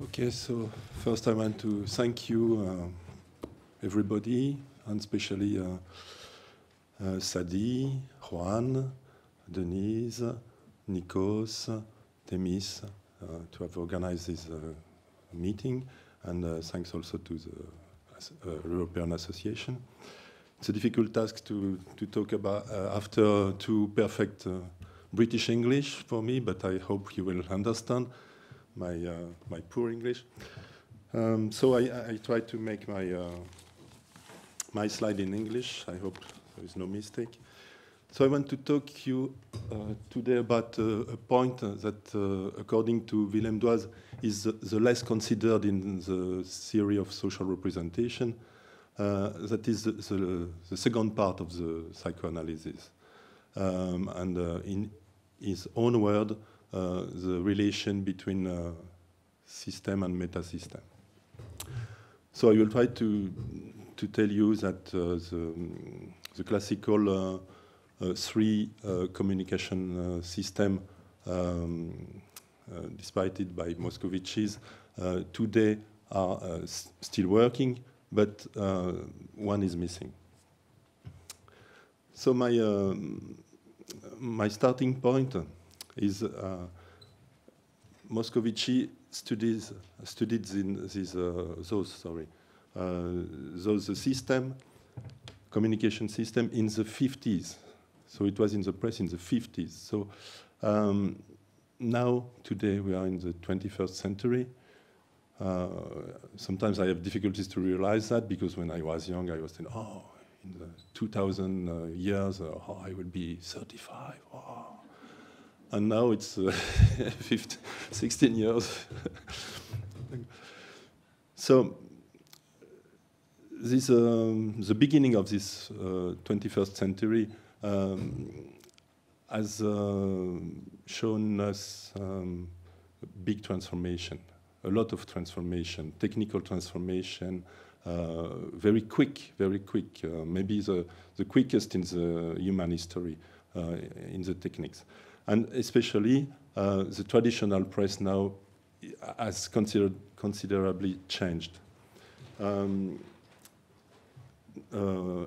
Okay, so first I want to thank you, everybody, and especially Sadi, Juan, Denise, Nikos, Temis, to have organized this meeting, and thanks also to the European Association. It's a difficult task to talk about after two perfect British English for me, but I hope you will understand my poor English. So I try to make my slide in English. I hope there is no mistake. So I want to talk to you today about a point that, according to Willem Doise, is the less considered in the theory of social representation. That is the second part of the psychoanalysis. And in his own word, the relation between system and meta-system. So I will try to tell you that the classical three communication system, despite it by Moscovici, today are still working, but one is missing. So my starting point is Moscovici studied those communication system in the 50s. So it was in the press in the 50s. So now, today, we are in the 21st century. Sometimes I have difficulties to realize that, because when I was young, I was thinking, oh, in the 2000 years, I will be 35. Oh. And now it's 16 years. So this, the beginning of this 21st century has shown us a big transformation, a lot of transformation, technical transformation, very quick, maybe the quickest in the human history in the techniques. And especially, the traditional press now has considerably changed.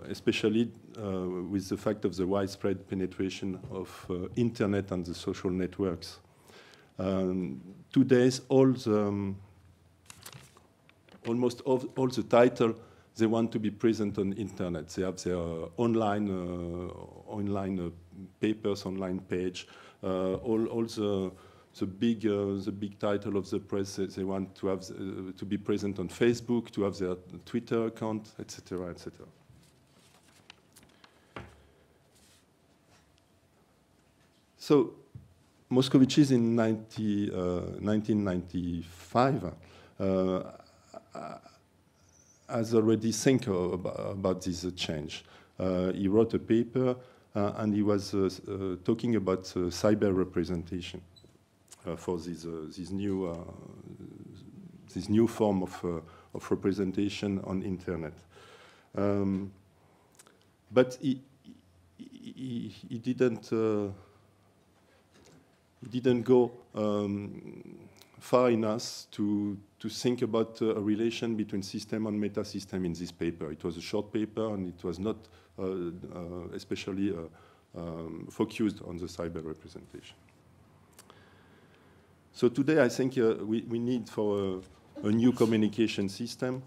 Especially with the fact of the widespread penetration of internet and the social networks. Today, almost all the titles, they want to be present on internet. They have their online papers, online page. All the big title of the press, they want to have to be present on Facebook, to have their Twitter account, etc., etc. So Moscovici in 1995 has already think about this change. He wrote a paper and he was talking about cyber representation for this new form of representation on internet. But he didn't go far enough to think about a relation between system and meta-system in this paper. It was a short paper, and it was not especially focused on the cyber representation. So today, I think we need for a new communication system,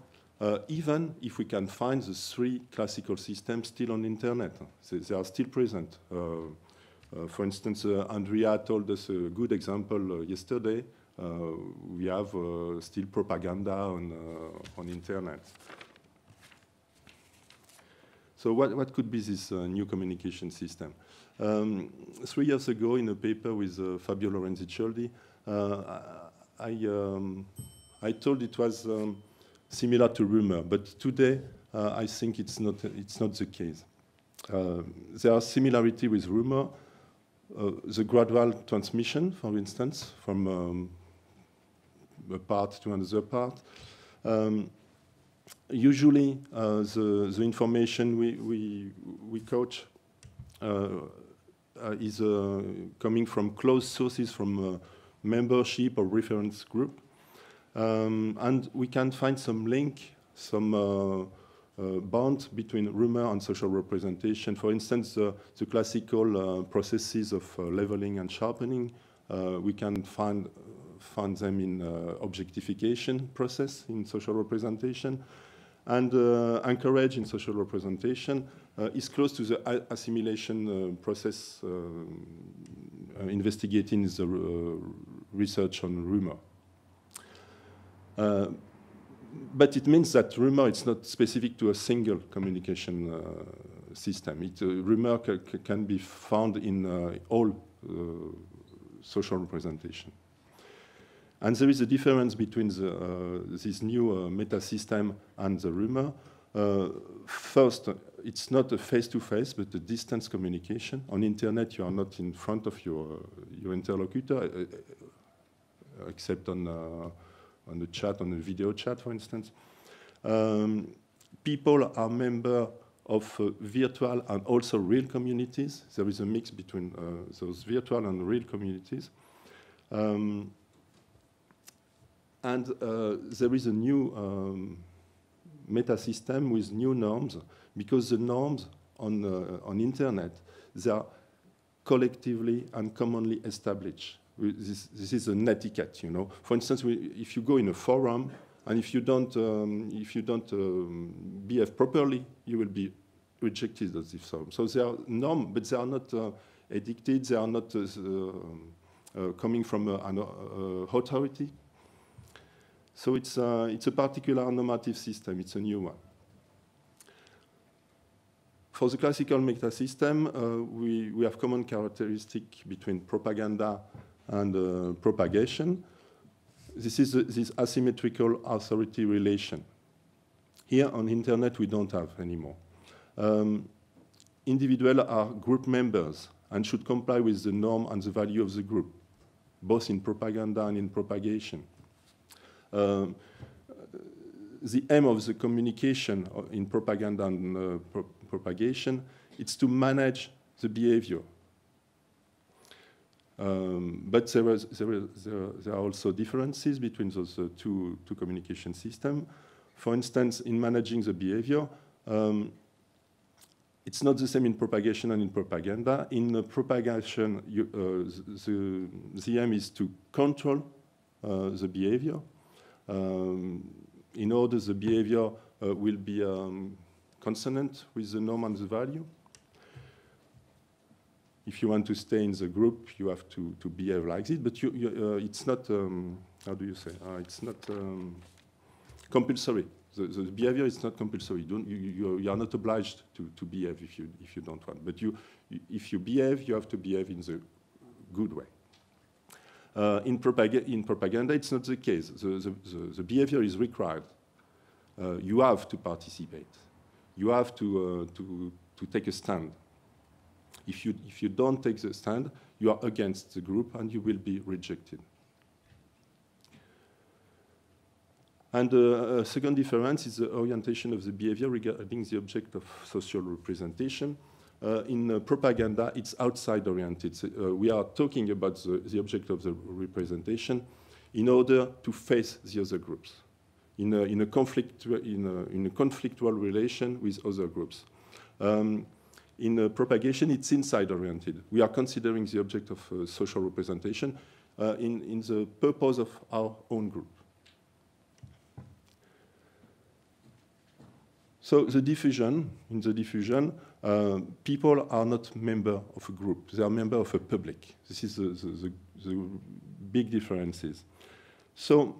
even if we can find the three classical systems still on internet. They are still present. For instance, Andrea told us a good example yesterday. We have still propaganda on internet. So what could be this new communication system? 3 years ago, in a paper with Fabio Lorenzi-Cioldi, I told it was similar to rumor, but today I think it's not the case. There are similarities with rumor. The gradual transmission, for instance, from a part to another part. Usually, the information we coach is coming from closed sources, from membership or reference group. And we can find some link, some bond between rumor and social representation. For instance, the classical processes of leveling and sharpening, we can find them in objectification process in social representation. And anchorage in social representation is close to the assimilation process investigating the research on rumor. But it means that rumor is not specific to a single communication system. Rumor can be found in all social representation. And there is a difference between this new meta system and the rumor. First, it's not a face-to-face, but a distance communication. On internet, you are not in front of your interlocutor, except on the chat, on the video chat, for instance. People are members of virtual and also real communities. There is a mix between those virtual and real communities. And there is a new meta system with new norms, because the norms on internet, they are collectively and commonly established. This is an etiquette, you know. For instance, if you go in a forum and if you don't behave properly, you will be rejected as this forum. So they are norms, but they are not edicted. They are not coming from an authority. So it's a particular normative system. It's a new one. For the classical meta system, we have common characteristic between propaganda and propagation. This is this asymmetrical authority relation. Here on internet, we don't have anymore. Individuals are group members and should comply with the norm and the value of the group, both in propaganda and in propagation. The aim of the communication in propaganda and propagation is to manage the behavior. But there are also differences between those two communication systems. For instance, in managing the behavior, it's not the same in propagation and in propaganda. In propagation, the aim is to control the behavior. In order the behavior will be consonant with the norm and the value. If you want to stay in the group, you have to behave like this, but it's not, how do you say, it's not compulsory. The behavior is not compulsory. You are not obliged to behave if you don't want. But if you behave, you have to behave in the good way. In propaganda, it's not the case. The behavior is required. You have to participate. You have to take a stand. If you don't take the stand, you are against the group and you will be rejected. And a second difference is the orientation of the behavior regarding the object of social representation. In propaganda, it's outside-oriented. We are talking about the object of the representation in order to face the other groups, in a conflictual relation with other groups. In propagation, it's inside-oriented. We are considering the object of social representation in the purpose of our own group. So in the diffusion, people are not members of a group. They are members of a public. This is the big differences. So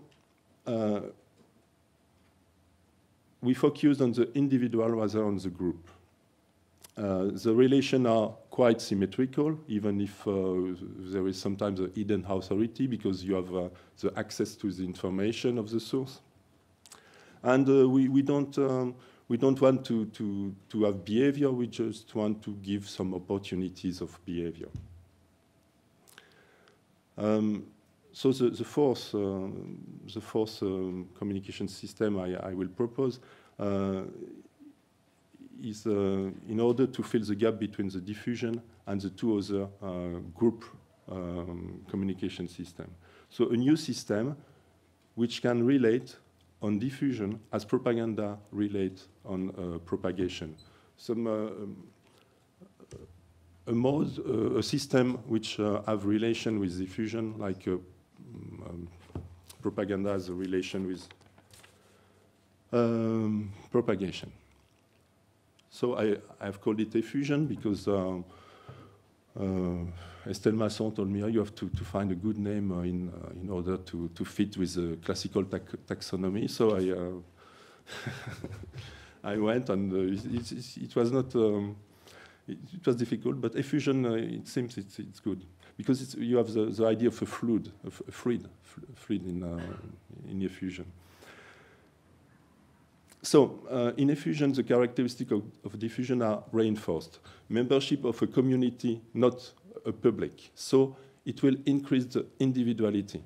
we focus on the individual rather than on the group. The relations are quite symmetrical, even if there is sometimes a hidden authority because you have the access to the information of the source. And we don't want to have behavior, we just want to give some opportunities of behavior. So the fourth communication system I will propose is in order to fill the gap between the diffusion and the two other group communication systems. So a new system which can relate on diffusion as propaganda relates on propagation. A system which have relation with diffusion, like propaganda has a relation with propagation. So I've called it effusion because Estelle Masson told me, oh, you have to find a good name in order to fit with the classical taxonomy. So I went, and it was not. It was difficult, but effusion, it seems it's good because you have the idea of a fluid in effusion. So in effusion, the characteristics of diffusion are reinforced. Membership of a community, not a public. So it will increase the individuality.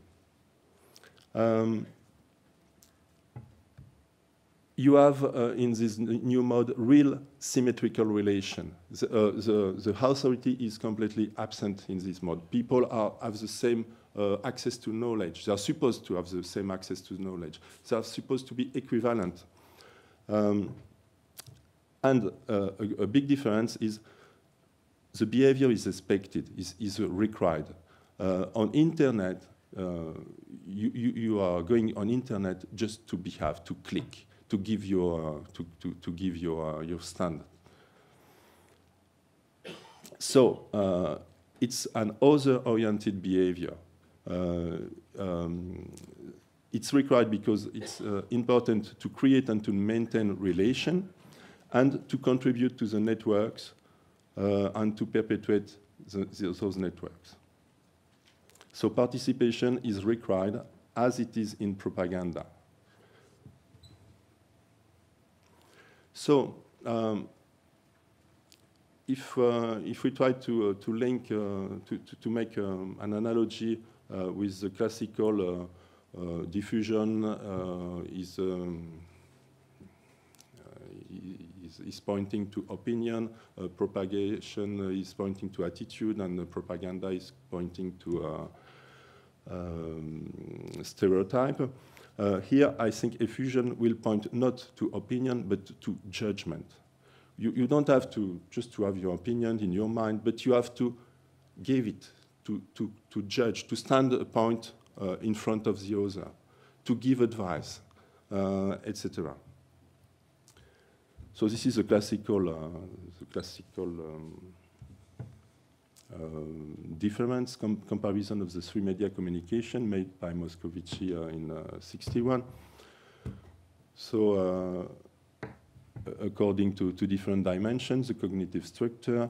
You have, in this new mode, real symmetrical relation. The authority is completely absent in this mode. People have the same access to knowledge. They are supposed to have the same access to knowledge. They are supposed to be equivalent. And a big difference is the behavior is expected, is required. On internet, you are going on internet just to behave, to click, to give your your stand. So it's an other-oriented behavior. It's required because it's important to create and to maintain relation, and to contribute to the networks and to perpetuate those networks. So participation is required as it is in propaganda. So if we try to link, to make an analogy with the classical diffusion is pointing to opinion, propagation is pointing to attitude, and propaganda is pointing to stereotype. Here, I think effusion will point not to opinion, but to judgment. You don't have to just to have your opinion in your mind, but you have to give it, to judge, to stand a point in front of the other, to give advice, etc. So this is a classical, difference, comparison of the three media communication made by Moscovici in '61. So according to different dimensions, the cognitive structure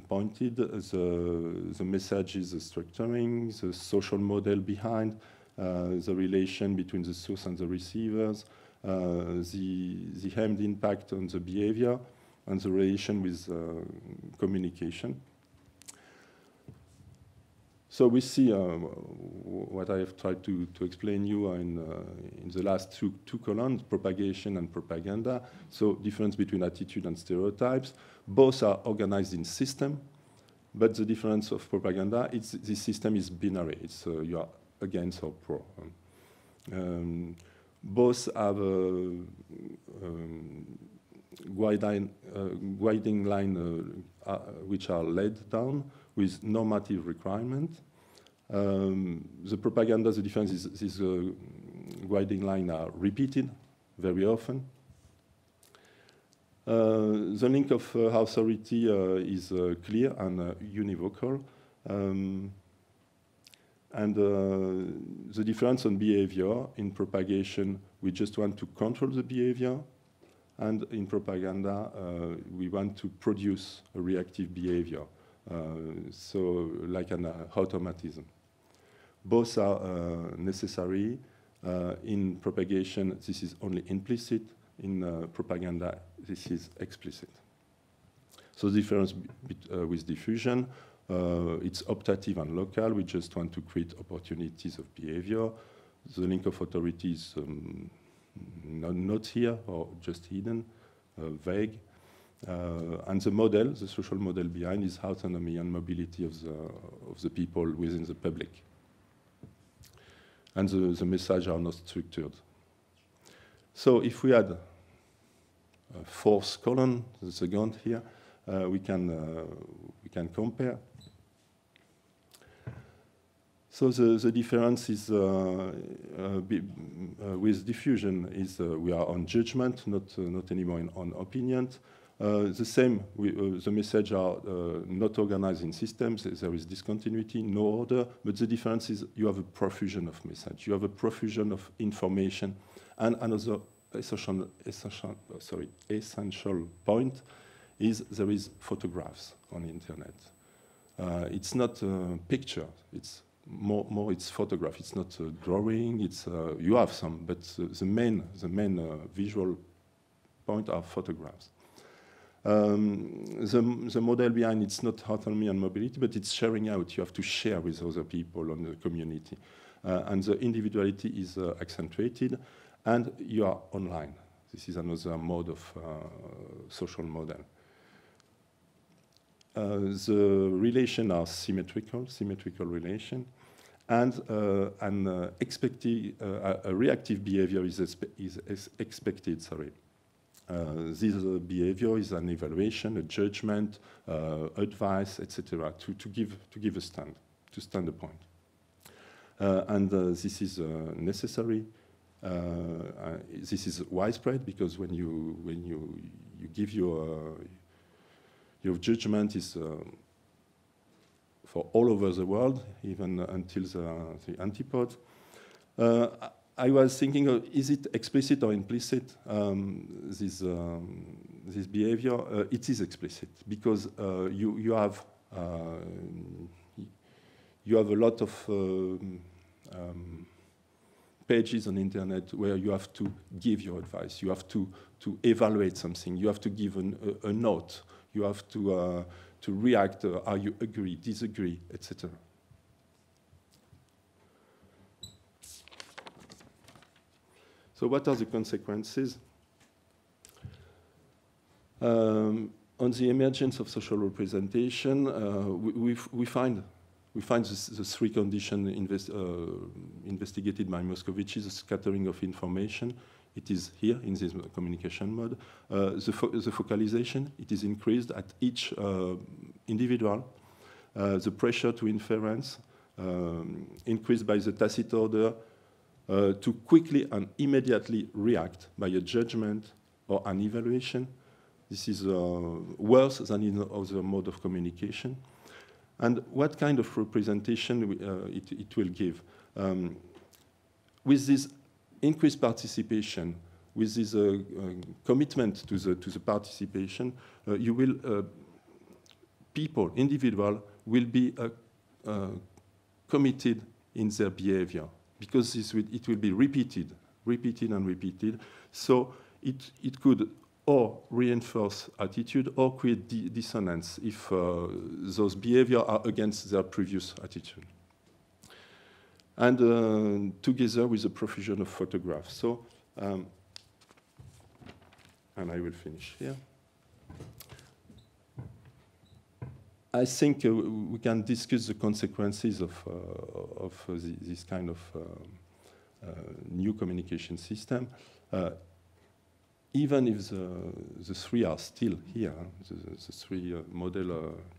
pointed, the message is the structuring, the social model behind, the relation between the source and the receivers, the aimed impact on the behavior, and the relation with communication. So we see what I have tried to explain you in the last two columns, propagation and propaganda. So difference between attitude and stereotypes. Both are organized in system, but the difference of propaganda, this system is binary. It's you are against or pro. Both have guiding line which are laid down with normative requirement. The propaganda, the difference is these guiding lines are repeated very often. The link of authority is clear and univocal. And the difference on behavior, in propagation, we just want to control the behavior, and in propaganda, we want to produce a reactive behavior, so like an automatism. Both are necessary. In propagation, this is only implicit. In propaganda, this is explicit. So the difference with diffusion, it's optative and local. We just want to create opportunities of behavior. The link of authority is not here or just hidden, vague. And the model, the social model behind, is autonomy and mobility of the people within the public. and the messages are not structured. So if we add a fourth column, the second here, we can compare. So the difference is with diffusion is we are on judgment, not anymore on opinion. The same, the messages are not organized in systems. There is discontinuity, no order. But the difference is you have a profusion of message. You have a profusion of information. And another essential point is there is photographs on the internet. It's not a picture. It's more it's photograph. It's not a drawing. It's you have some, but the main visual point are photographs. The model behind it's not autonomy and mobility, but it's sharing out. You have to share with other people on the community, and the individuality is accentuated, and you are online. This is another mode of social model. The relations are symmetrical relation, and a reactive behavior is expected. Sorry. This behavior is an evaluation, a judgment, advice, etc. To give a stand, to stand a point, and this is necessary. This is widespread because when you give your judgment is for all over the world, even until the antipode. I was thinking, is it explicit or implicit, this behavior? It is explicit, because you have a lot of pages on the internet where you have to give your advice. You have to evaluate something. You have to give a note. You have to react. Are you agree, disagree, etc. So what are the consequences? On the emergence of social representation, we find the three conditions investigated by Moscovici: the scattering of information. It is here in this communication mode. The focalization, it is increased at each individual. The pressure to inference, increased by the tacit order, to quickly and immediately react by a judgment or an evaluation. This is worse than in other mode of communication. And what kind of representation it will give? With this increased participation, with this commitment to the participation, you will people, individual, will be committed in their behavior, because it will be repeated and repeated. So it could or reinforce attitude or create dissonance if those behaviors are against their previous attitude. And together with the profusion of photographs. So, and I will finish here. I think we can discuss the consequences of this kind of new communication system. Even if the three are still here, the three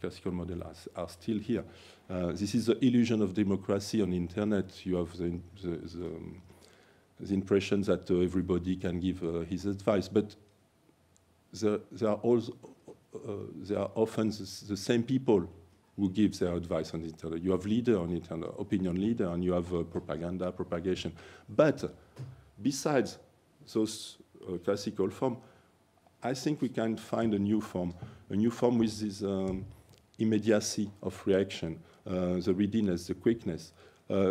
classical models are still here. This is the illusion of democracy on the internet. You have the impression that everybody can give his advice, but there are often the same people who give their advice on the internet. You have leader on the internet, opinion leader, and you have propaganda, propagation. But besides those classical form, I think we can find a new form with this immediacy of reaction, the readiness, the quickness,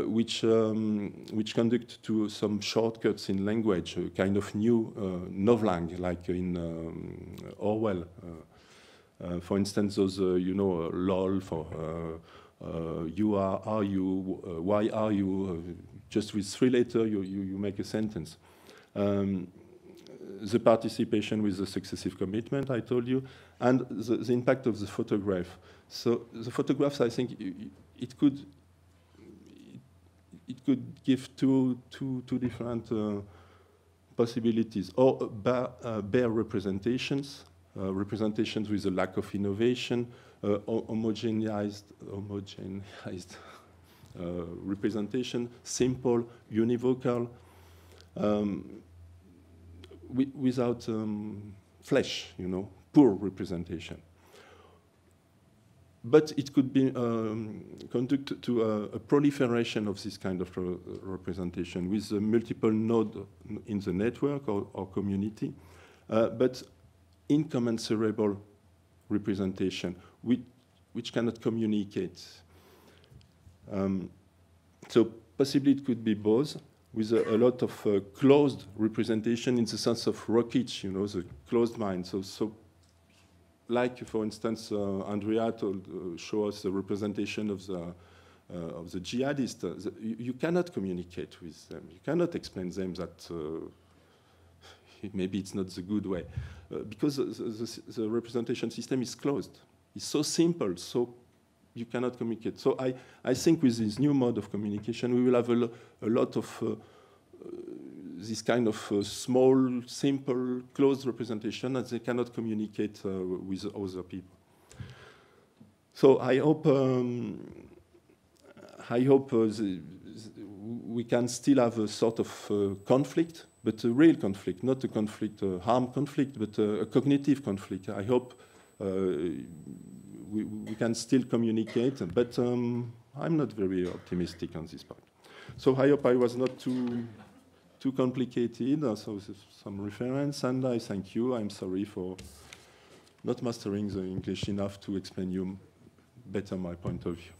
which conduct to some shortcuts in language, a kind of new novlang, like in Orwell. For instance, those, lol for you are you, why are you, just with 3 letters you make a sentence. The participation with the successive commitment, I told you, and the impact of the photograph. So the photographs, I think it it could give two different possibilities, or bare representations, representations with a lack of innovation, homogeneized representation, simple, univocal, without flesh, you know, poor representation. But it could be conduct to a proliferation of this kind of representation with multiple nodes in the network or community, but incommensurable representation which cannot communicate. So possibly it could be both, with a lot of closed representation in the sense of Rockich, you know, the closed mind. So like, for instance, Andrea showed us the representation of the jihadists. You cannot communicate with them. You cannot explain them that maybe it's not the good way. Because the representation system is closed. It's so simple, so you cannot communicate. So I think with this new mode of communication, we will have a lot of this kind of small, simple, closed representation, and they cannot communicate with other people. So I hope we can still have a sort of conflict, but a real conflict, not a conflict, a harm conflict, but a cognitive conflict. I hope we can still communicate, but I'm not very optimistic on this part. So I hope I was not too complicated, so some reference, and I thank you. I'm sorry for not mastering the English enough to explain you better my point of view.